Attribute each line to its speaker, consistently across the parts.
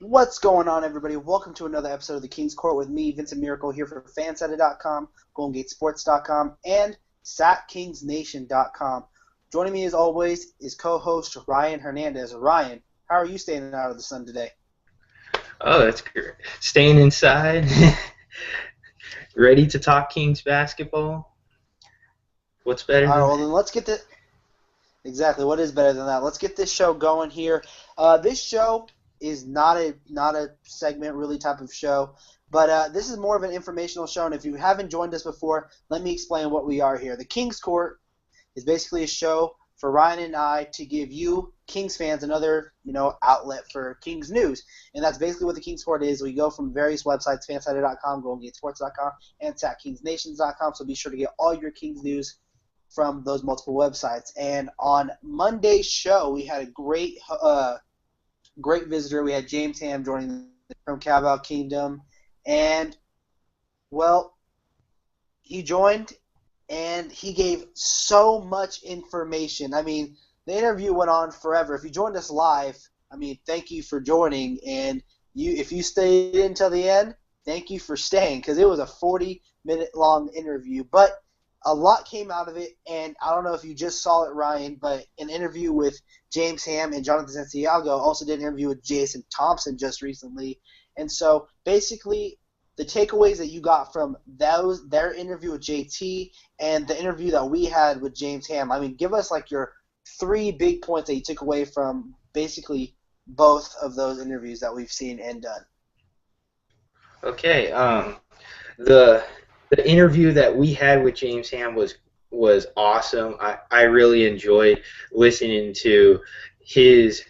Speaker 1: What's going on, everybody? Welcome to another episode of the King's Court with me, Vincent Miracle, here for Fansided.com, GoldenGateSports.com, and SatKingsNation.com. Joining me, as always, is co-host Ryan Hernandez. Ryan, how are you staying out of the sun today?
Speaker 2: Oh, that's great. Staying inside, ready to talk Kings basketball. What's better
Speaker 1: All right,
Speaker 2: than
Speaker 1: well, then let's get this. Exactly, what is better than that? Let's get this show going here. This show is not a segment really type of show, but this is more of an informational show. And if you haven't joined us before, let me explain what we are here. The King's Court is basically a show for Ryan and I to give you Kings fans another outlet for Kings news, and that's basically what the Kings Court is. We go from various websites, fansided.com, GoldenGateSports.com, and SatKingsNations.com. So be sure to get all your Kings news from those multiple websites. And on Monday's show, we had a great visitor. We had James Ham joining from CowbellKingdom, and well, he joined and he gave so much information. I mean, the interview went on forever. If you joined us live, I mean, thank you for joining, and if you stayed until the end, thank you for staying, because it was a 40-minute long interview, but a lot came out of it. And I don't know if you just saw it, Ryan, but an interview with James Ham and Jonathan Santiago also did an interview with Jason Thompson just recently. And so basically the takeaways that you got from their interview with JT and the interview that we had with James Ham, I mean, give us like your three big points that you took away from basically both of those interviews that we've seen and done.
Speaker 2: Okay. The the interview that we had with James Ham was awesome. I really enjoyed listening to his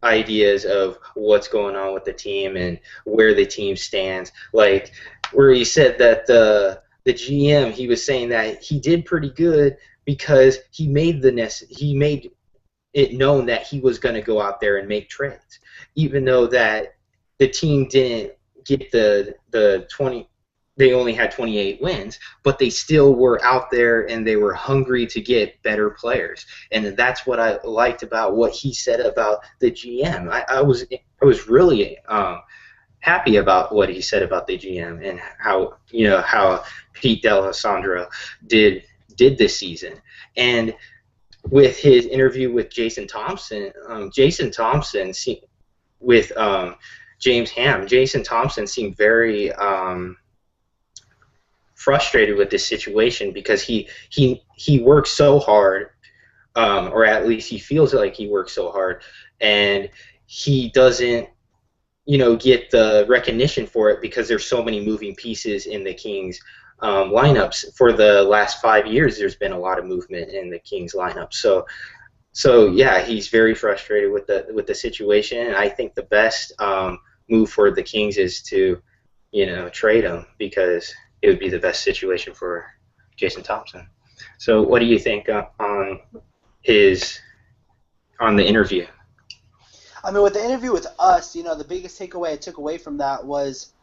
Speaker 2: ideas of what's going on with the team and where the team stands. Like where he said that the GM, he was saying that he did pretty good because he made it known that he was going to go out there and make trades, even though that the team didn't get the 20. They only had 28 wins, but they still were out there and they were hungry to get better players. And that's what I liked about what he said about the GM. I was really happy about what he said about the GM and how Pete D'Alessandro did this season. And with his interview with Jason Thompson, with James Ham, Jason Thompson seemed very frustrated with this situation because he works so hard, or at least he feels like he works so hard, and he doesn't, get the recognition for it because there's so many moving pieces in the Kings lineups. For the last 5 years, there's been a lot of movement in the Kings lineup. So yeah, he's very frustrated with the situation, and I think the best move for the Kings is to, trade him because it would be the best situation for Jason Thompson. So what do you think on the interview?
Speaker 1: I mean, with the interview with us, the biggest takeaway I took away from that was,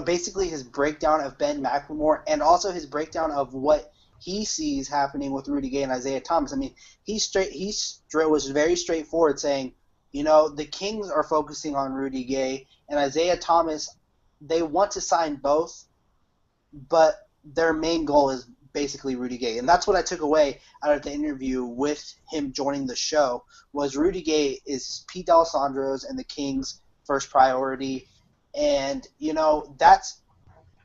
Speaker 1: basically his breakdown of Ben McLemore and also his breakdown of what he sees happening with Rudy Gay and Isaiah Thomas. I mean, he was very straightforward, saying, the Kings are focusing on Rudy Gay and Isaiah Thomas. They want to sign both, but their main goal is basically Rudy Gay. And that's what I took away out of the interview with him joining the show, was Rudy Gay is Pete D'Alessandro's and the Kings' first priority. And,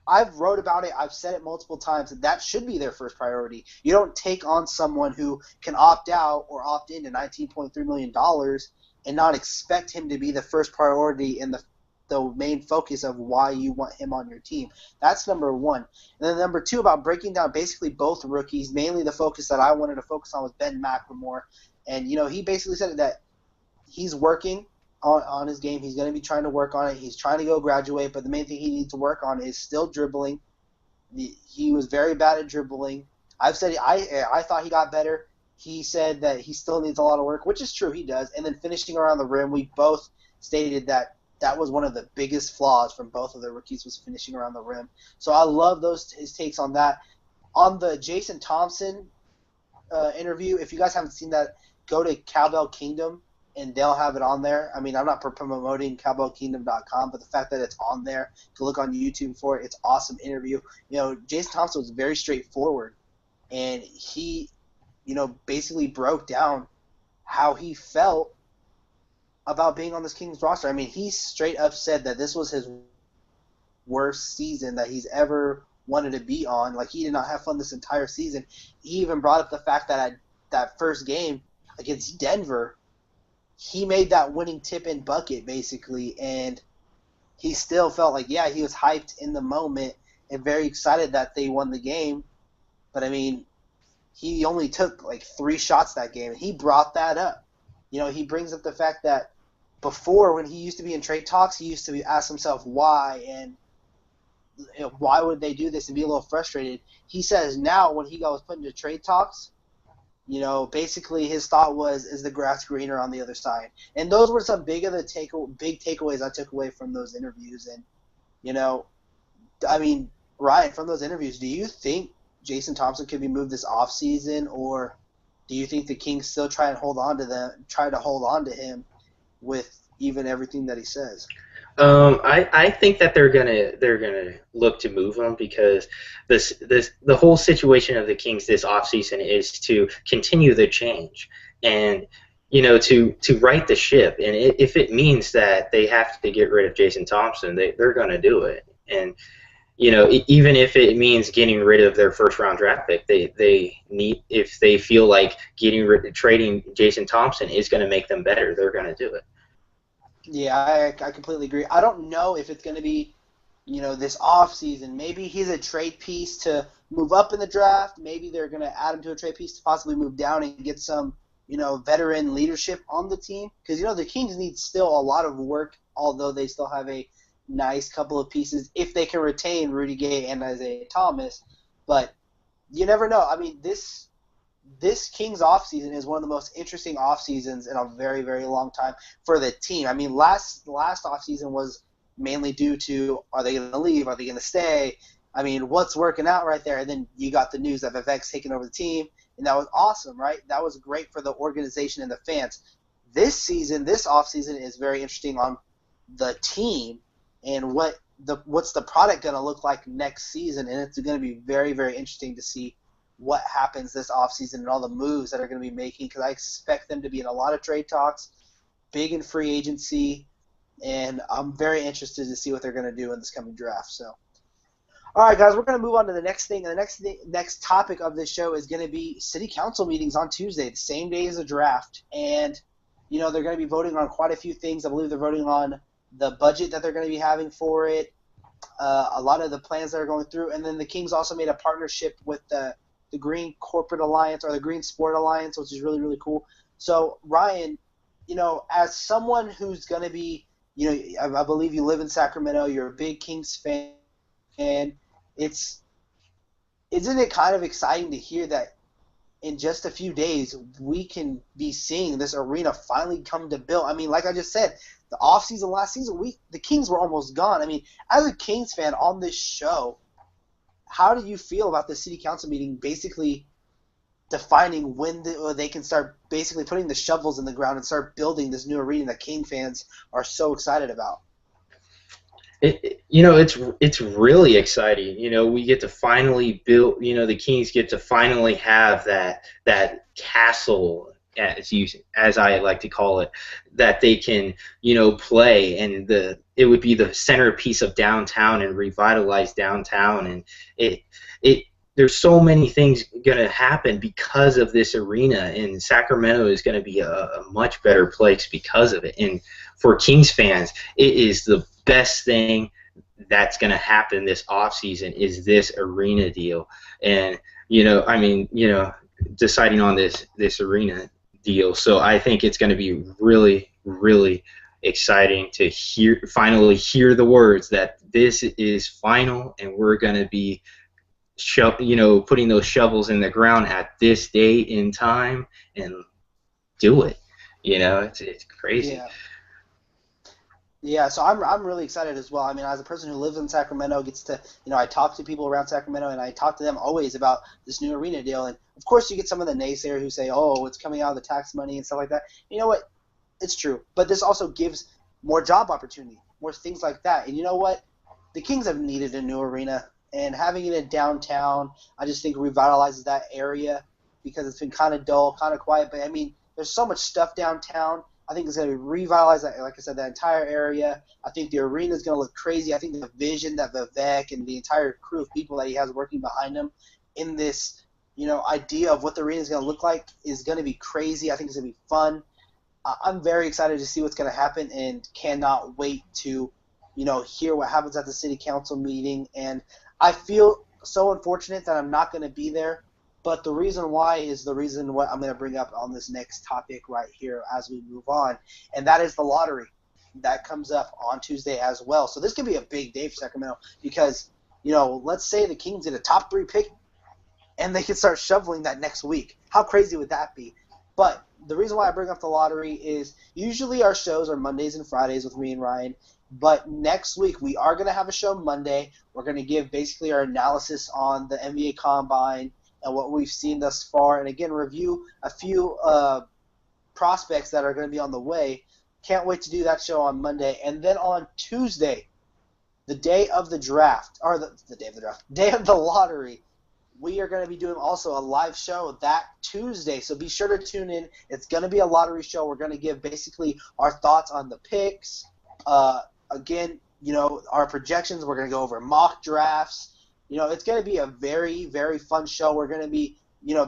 Speaker 1: I've wrote about it, I've said it multiple times, that should be their first priority. You don't take on someone who can opt out or opt into $19.3 million and not expect him to be the first priority and the main focus of why you want him on your team. That's number one. And then number two, about breaking down basically both rookies, mainly the focus that I wanted to focus on was Ben McLemore. And, he basically said that he's working on his game. He's going to be trying to work on it. He's trying to go graduate, but the main thing he needs to work on is still dribbling. He was very bad at dribbling. I've said I thought he got better. He said that he still needs a lot of work, which is true, he does. And then finishing around the rim, we both stated that was one of the biggest flaws from both of the rookies, was finishing around the rim. So I love his takes on that. On the Jason Thompson interview, if you guys haven't seen that, go to Cowbell Kingdom and they'll have it on there. I mean, I'm not promoting CowbellKingdom.com, but the fact that it's on there, to look on YouTube for it, it's an awesome interview. You know, Jason Thompson was very straightforward, and he, you know, basically broke down how he felt about being on this Kings roster. I mean, he straight up said that this was his worst season that he's ever wanted to be on. Like, he did not have fun this entire season. He even brought up the fact that that first game against Denver, he made that winning tip-in bucket, basically, and he still felt like, yeah, he was hyped in the moment and very excited that they won the game. But, I mean, he only took, like, 3 shots that game, and he brought that up. You know, he brings up the fact that before, when he used to be in trade talks, he used to ask himself why, and you know, why would they do this, and be a little frustrated. He says now, when he was put into trade talks, you know, basically his thought was, is the grass greener on the other side? And those were some big takeaways I took away from those interviews. And, you know, I mean, Ryan, from those interviews, do you think Jason Thompson could be moved this offseason, or do you think the Kings still try to hold on to him with even everything that he says?
Speaker 2: I think that they're gonna look to move him, because the whole situation of the Kings this offseason is to continue the change and, you know, to right the ship. And if it means that they have to get rid of Jason Thompson, they're gonna do it. And, you know, even if it means getting rid of their first round draft pick, they need, if they feel like trading Jason Thompson is going to make them better, they're going to do it.
Speaker 1: Yeah, I completely agree. I don't know if it's going to be, you know, this off season. Maybe he's a trade piece to move up in the draft. Maybe they're going to add him to a trade piece to possibly move down and get some, you know, veteran leadership on the team. Because, you know, the Kings need still a lot of work, although they still have a nice couple of pieces if they can retain Rudy Gay and Isaiah Thomas. But you never know. I mean, this Kings offseason is one of the most interesting offseasons in a very, very long time for the team. I mean, last offseason was mainly due to, are they going to leave? Are they going to stay? I mean, what's working out right there? And then you got the news of FX taking over the team, and that was awesome, right? That was great for the organization and the fans. This offseason is very interesting on the team and what's the product going to look like next season, and it's going to be very, very interesting to see what happens this offseason and all the moves that are going to be making, because I expect them to be in a lot of trade talks, big in free agency, and I'm very interested to see what they're going to do in this coming draft. So, all right, guys, we're going to move on to the next thing. And the next topic of this show is going to be city council meetings on Tuesday, the same day as the draft. And, you know, they're going to be voting on quite a few things. I believe they're voting on the budget that they're going to be having for it, a lot of the plans that are going through. And then the Kings also made a partnership with the Green Corporate Alliance, or the Green Sport Alliance, which is really, really cool. So, Ryan, you know, as someone who's going to be, you know, I believe you live in Sacramento, you're a big Kings fan, and isn't it kind of exciting to hear that in just a few days we can be seeing this arena finally come to build? I mean, like I just said, the offseason last season, the Kings were almost gone. I mean, as a Kings fan on this show, how do you feel about the city council meeting basically defining when they can start basically putting the shovels in the ground and start building this new arena that King fans are so excited about?
Speaker 2: You know, it's really exciting. You know, we get to finally build. You know, the Kings get to finally have that castle, as I like to call it, that they can, you know, play, and it would be the centerpiece of downtown and revitalize downtown, and there's so many things going to happen because of this arena, and Sacramento is going to be a much better place because of it. And for Kings fans, it is the best thing that's going to happen this offseason is this arena deal. And, you know, I mean, you know, deciding on this arena deal. So I think it's going to be really, really exciting to finally hear the words that this is final, and we're going to be putting those shovels in the ground at this date in time and do it. You know, it's crazy.
Speaker 1: Yeah. Yeah, so I'm really excited as well. I mean, as a person who lives in Sacramento, gets to, you know, I talk to people around Sacramento, and I talk to them always about this new arena deal. And of course, you get some of the naysayers who say, "Oh, it's coming out of the tax money" and stuff like that. You know what? It's true. But this also gives more job opportunity, more things like that. And you know what? The Kings have needed a new arena, and having it in downtown, I just think revitalizes that area because it's been kind of dull, kind of quiet. But, I mean, there's so much stuff downtown. I think it's going to revitalize that, like I said, that entire area. I think the arena is going to look crazy. I think the vision that Vivek and the entire crew of people that he has working behind him in this, idea of what the arena is going to look like is going to be crazy. I think it's going to be fun. I'm very excited to see what's going to happen and cannot wait to, hear what happens at the city council meeting. And I feel so unfortunate that I'm not going to be there. But the reason why is the reason what I'm going to bring up on this next topic right here as we move on, and that is the lottery. That comes up on Tuesday as well. So this could be a big day for Sacramento because, let's say the Kings get a top 3 pick and they can start shoveling that next week. How crazy would that be? But the reason why I bring up the lottery is usually our shows are Mondays and Fridays with me and Ryan. But next week we are going to have a show Monday. We're going to give basically our analysis on the NBA Combine and what we've seen thus far, and again, review a few prospects that are going to be on the way. Can't wait to do that show on Monday. And then on Tuesday, the day of the draft, or day of the lottery, we are going to be doing also a live show that Tuesday. So be sure to tune in. It's going to be a lottery show. We're going to give basically our thoughts on the picks. Again, our projections. We're going to go over mock drafts. It's going to be a very, very fun show. We're going to be,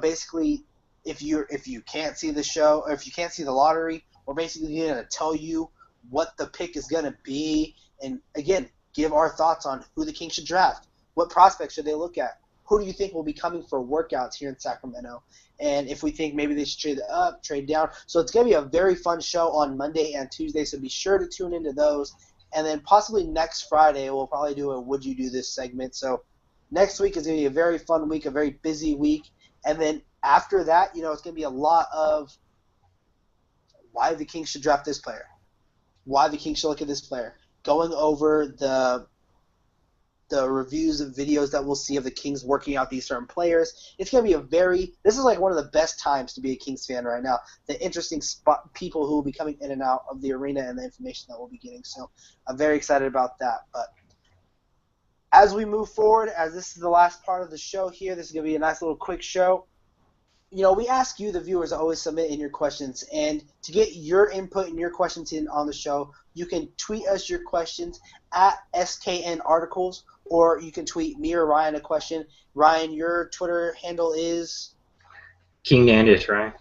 Speaker 1: basically, if you can't see the show, or if you can't see the lottery, we're basically going to tell you what the pick is going to be, and again, give our thoughts on who the Kings should draft. What prospects should they look at? Who do you think will be coming for workouts here in Sacramento? And if we think maybe they should trade up, trade down. So it's going to be a very fun show on Monday and Tuesday, so be sure to tune into those. And then possibly next Friday, we'll probably do a Would You Do This segment. So next week is going to be a very fun week, a very busy week. And then after that, it's going to be a lot of why the Kings should draft this player, why the Kings should look at this player, going over the reviews and videos that we'll see of the Kings working out these certain players. It's going to be this is like one of the best times to be a Kings fan right now. The interesting people who will be coming in and out of the arena and the information that we'll be getting. So I'm very excited about that. But as we move forward, as this is the last part of the show here, this is going to be a nice little quick show. We ask you, the viewers, to always submit in your questions. And to get your input and your questions in on the show, you can tweet us your questions at SKN Articles, or you can tweet me or Ryan a question. Ryan, your Twitter handle is?
Speaker 2: King Nandez, Ryan.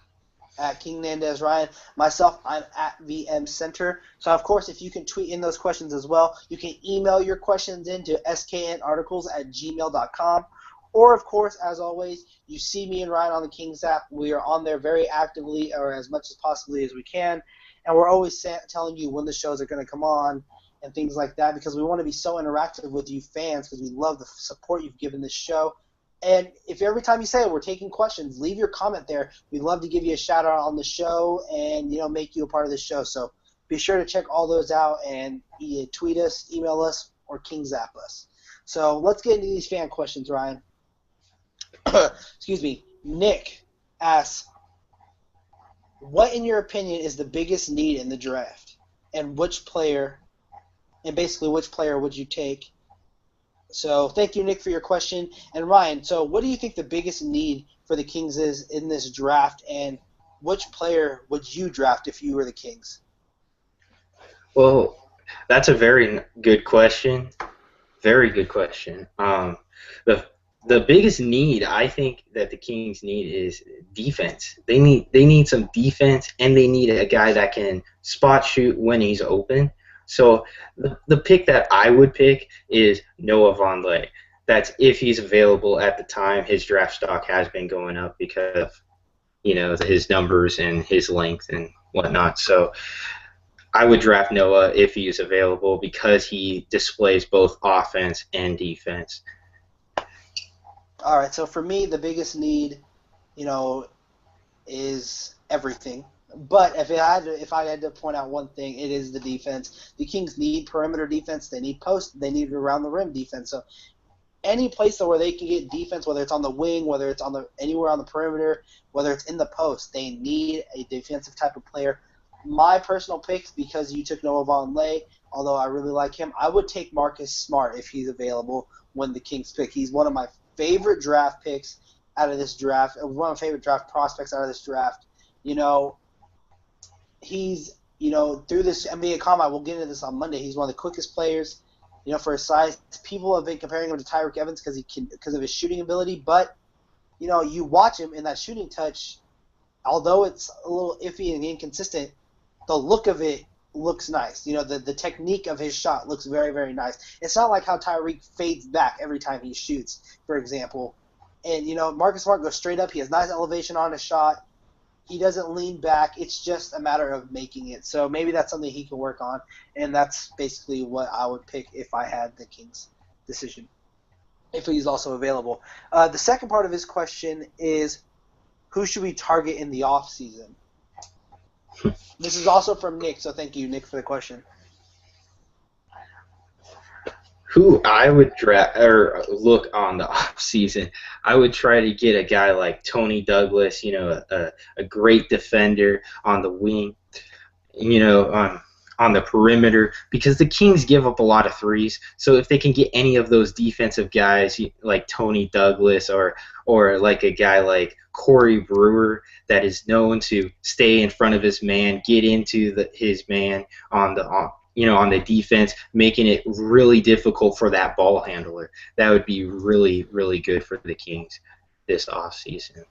Speaker 1: At King Nandez Ryan. Myself, I'm at VM Center. So, of course, if you can tweet in those questions as well, you can email your questions in to sknarticles@gmail.com. Or, of course, as always, you see me and Ryan on the Kings app. We are on there very actively, or as much as possibly as we can. And we're always telling you when the shows are going to come on and things like that, because we want to be so interactive with you fans, because we love the support you've given this show. And if every time you say we're taking questions, leave your comment there. We'd love to give you a shout out on the show and make you a part of the show. So be sure to check all those out and tweet us, email us, or Kings app us. So let's get into these fan questions, Ryan. Excuse me. Nick asks, what in your opinion is the biggest need in the draft, and which player would you take? So thank you, Nick, for your question. And Ryan, so what do you think the biggest need for the Kings is in this draft, and which player would you draft if you were the Kings?
Speaker 2: Well, that's a very good question. Very good question. The biggest need I think that the Kings need is defense. They need some defense, and they need a guy that can spot shoot when he's open. So the pick that I would pick is Noah Vonleh. That's if he's available at the time. His draft stock has been going up because of his numbers and his length and whatnot. So I would draft Noah if he is available because he displays both offense and defense.
Speaker 1: All right, so for me, the biggest need, is everything. But if I had to point out one thing, it is the defense. The Kings need perimeter defense. They need post. They need around the rim defense. So any place where they can get defense, whether it's on the wing, whether it's anywhere on the perimeter, whether it's in the post, they need a defensive type of player. my personal picks, because you took Noah Vonleh, although I really like him, I would take Marcus Smart if he's available when the Kings pick. He's one of my favorite draft picks out of this draft, one of my favorite draft prospects out of this draft. He's, through this NBA Combine, we'll get into this on Monday, he's one of the quickest players, for his size. People have been comparing him to Tyreke Evans because of his shooting ability, but, you watch him in that shooting touch, although it's a little iffy and inconsistent, the look of it looks nice. The technique of his shot looks very, very nice. It's not like how Tyreke fades back every time he shoots, for example. And, Marcus Smart goes straight up. He has nice elevation on his shot. He doesn't lean back. It's just a matter of making it. So maybe that's something he can work on, and that's basically what I would pick if I had the Kings decision, if he's also available. The second part of his question is, who should we target in the offseason? This is also from Nick, so thank you, Nick, for the question.
Speaker 2: Who I would draft or look on the off season, I would try to get a guy like Tony Douglas, a great defender on the wing, on the perimeter, because the Kings give up a lot of threes. So if they can get any of those defensive guys like Tony Douglas or like a guy like Corey Brewer that is known to stay in front of his man, get into his man on the defense, making it really difficult for that ball handler. That would be really, really good for the Kings this offseason.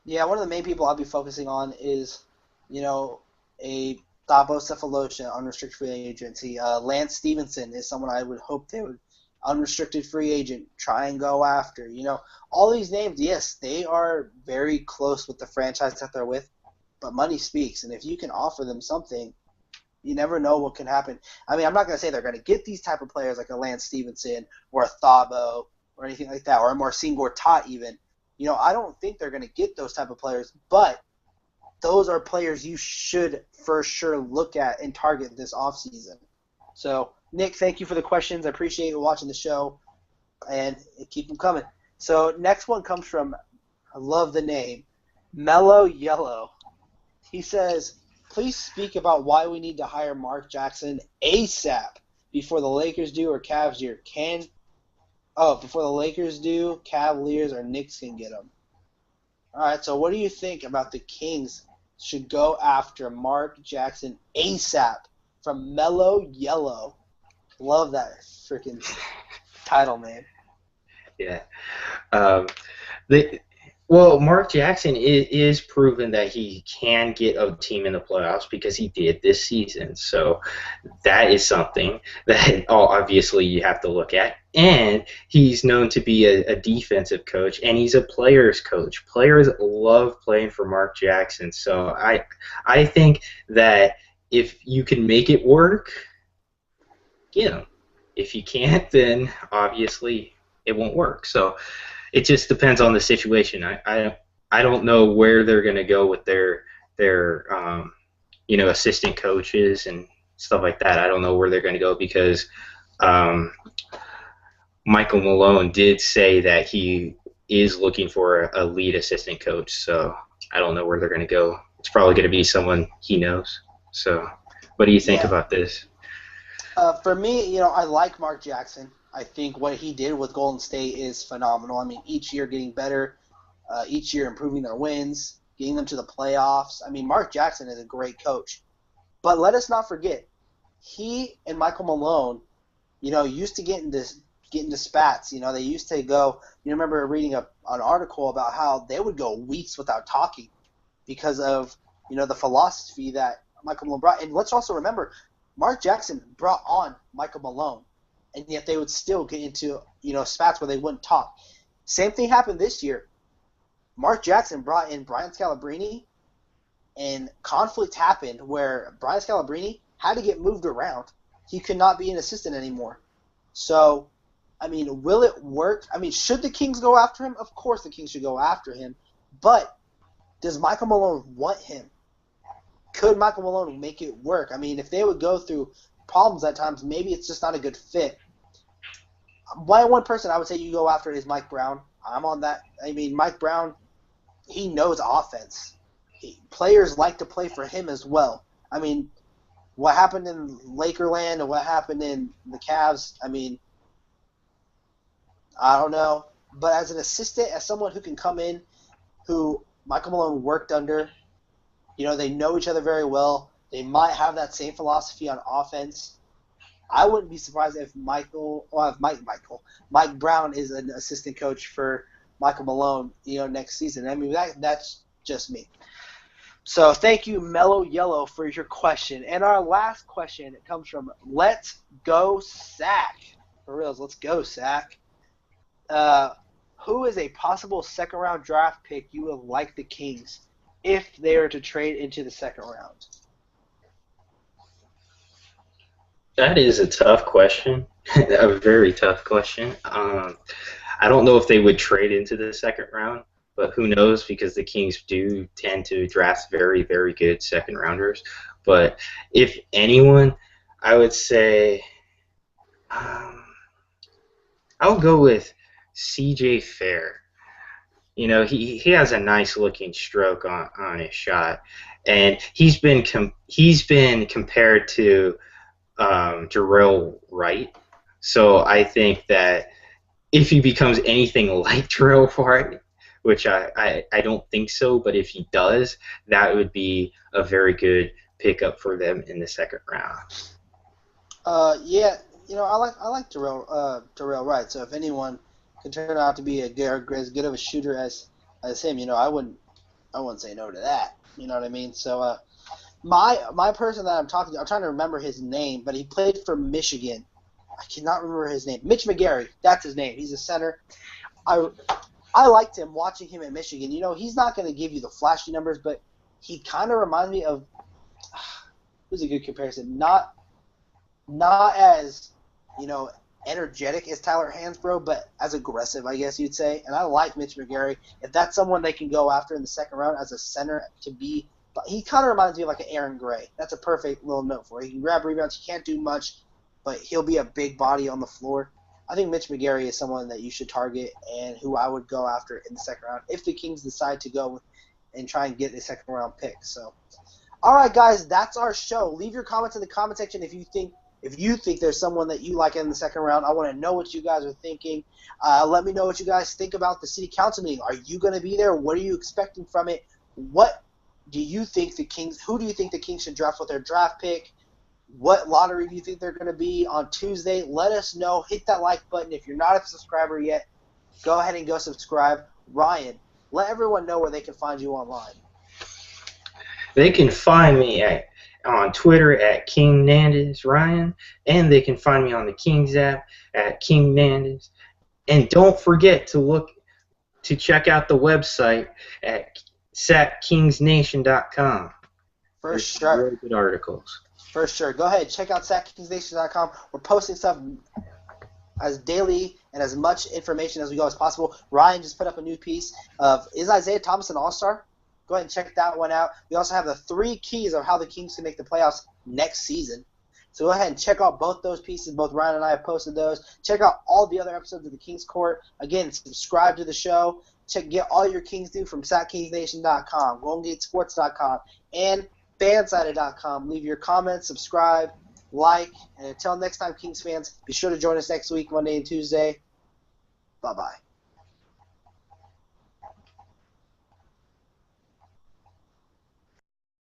Speaker 1: Yeah, one of the main people I'll be focusing on is, a Thabo Cephalosha, unrestricted free agency. Lance Stevenson is someone I would hope they would, unrestricted free agent, try and go after. All these names, yes, they are very close with the franchise that they're with, but money speaks, and if you can offer them something, you never know what can happen. I mean, I'm not going to say they're going to get these type of players like a Lance Stevenson or a Thabo or anything like that, or a Marcin Gortat even. I don't think they're going to get those type of players, but those are players you should for sure look at and target this offseason. So, Nick, thank you for the questions. I appreciate you watching the show, and keep them coming. So, next one comes from, I love the name, Mellow Yellow. He says, please speak about why we need to hire Mark Jackson ASAP before the Lakers do or Cavs do. Before the Lakers do, Cavaliers or Knicks can get him. All right, so what do you think about the Kings should go after Mark Jackson ASAP from Mellow Yellow? Love that freaking title, man.
Speaker 2: Yeah. Mark Jackson is proven that he can get a team in the playoffs because he did this season. So that is something that obviously you have to look at. And he's known to be a defensive coach, and he's a player's coach. Players love playing for Mark Jackson. So I think that if you can make it work, get him. If you can't, then obviously it won't work. So it just depends on the situation. I don't know where they're going to go with their assistant coaches and stuff like that. I don't know where they're going to go because Michael Malone did say that he is looking for a lead assistant coach. So I don't know where they're going to go. It's probably going to be someone he knows. So what do you think about this?
Speaker 1: For me, I like Mark Jackson. I think what he did with Golden State is phenomenal. I mean, each year getting better, each year improving their wins, getting them to the playoffs. I mean, Mark Jackson is a great coach. But let us not forget, he and Michael Malone, used to get into spats. They used to go. You remember reading an article about how they would go weeks without talking because of the philosophy that Michael Malone brought. And let's also remember, Mark Jackson brought on Michael Malone, and yet they would still get into spats where they wouldn't talk. Same thing happened this year. Mark Jackson brought in Brian Scalabrine, and conflict happened where Brian Scalabrine had to get moved around. He could not be an assistant anymore. So, I mean, will it work? I mean, should the Kings go after him? Of course the Kings should go after him. But does Michael Malone want him? Could Michael Malone make it work? I mean, if they would go through problems at times, maybe it's just not a good fit. One person I would say you go after is Mike Brown. I'm on that. I mean, Mike Brown, he knows offense. players like to play for him as well. I mean, what happened in Lakerland and what happened in the Cavs, I mean, I don't know. But as an assistant, as someone who can come in, who Michael Malone worked under, they know each other very well. They might have that same philosophy on offense. I wouldn't be surprised if Mike Brown is an assistant coach for Michael Malone, next season. I mean, that's just me. So thank you, Mellow Yellow, for your question. And our last question comes from Let's Go Sack. For reals, let's go Sack. Who is a possible second-round draft pick you would like the Kings if they are to trade into the second round?
Speaker 2: That is a tough question, a very tough question. I don't know if they would trade into the second round, but who knows, because the Kings do tend to draft very, very good second-rounders. But if anyone, I would say I would go with C.J. Fair. He has a nice-looking stroke on his shot, and he's been compared to Jarrell Wright. So I think that if he becomes anything like Jarrell Wright, which I don't think so, but if he does, that would be a very good pickup for them in the second round.
Speaker 1: Yeah, I like Jarrell Wright. So if anyone can turn out to be as good of a shooter as him, I wouldn't say no to that. You know what I mean? So my person that I'm talking to, I'm trying to remember his name, but he played for Michigan. I cannot remember his name. Mitch McGary, that's his name. He's a center. I liked him watching him at Michigan. He's not going to give you the flashy numbers, but he kind of reminds me of who's a good comparison. Not as energetic as Tyler Hansbrough, but as aggressive, I guess you'd say. And I like Mitch McGary. If that's someone they can go after in the second round as a center to be, he kind of reminds me of like an Aaron Gray. That's a perfect little note for it. He can grab rebounds. He can't do much, but he'll be a big body on the floor. I think Mitch McGary is someone that you should target and who I would go after in the second round if the Kings decide to go and try and get a second round pick. So, all right, guys, that's our show. Leave your comments in the comment section if you think there's someone that you like in the second round. I want to know what you guys are thinking. Let me know what you guys think about the city council meeting. Are you going to be there? What are you expecting from it? What do you think the Kings? Who do you think the Kings should draft with their draft pick? What lottery do you think they're going to be on Tuesday? Let us know. Hit that like button. If you're not a subscriber yet, go ahead and go subscribe. Ryan, let everyone know where they can find you online.
Speaker 2: They can find me on Twitter at King Nandez Ryan, and they can find me on the Kings app at King Nandez. And don't forget to check out the website at SacKingsNation.com.
Speaker 1: For sure.
Speaker 2: Really good articles.
Speaker 1: For sure. Go ahead. Check out SacKingsNation.com. We're posting stuff as daily and as much information as we go as possible. Ryan just put up a new piece of, is Isaiah Thomas an all-star? Go ahead and check that one out. We also have the 3 keys of how the Kings can make the playoffs next season. So go ahead and check out both those pieces. Both Ryan and I have posted those. Check out all the other episodes of the Kings Court. Again, subscribe to the show. Get all your Kings news from SacKingsNation.com, GoldenGateSports.com, and Fansided.com. Leave your comments, subscribe, like, and until next time, Kings fans, be sure to join us next week, Monday and Tuesday. Bye-bye.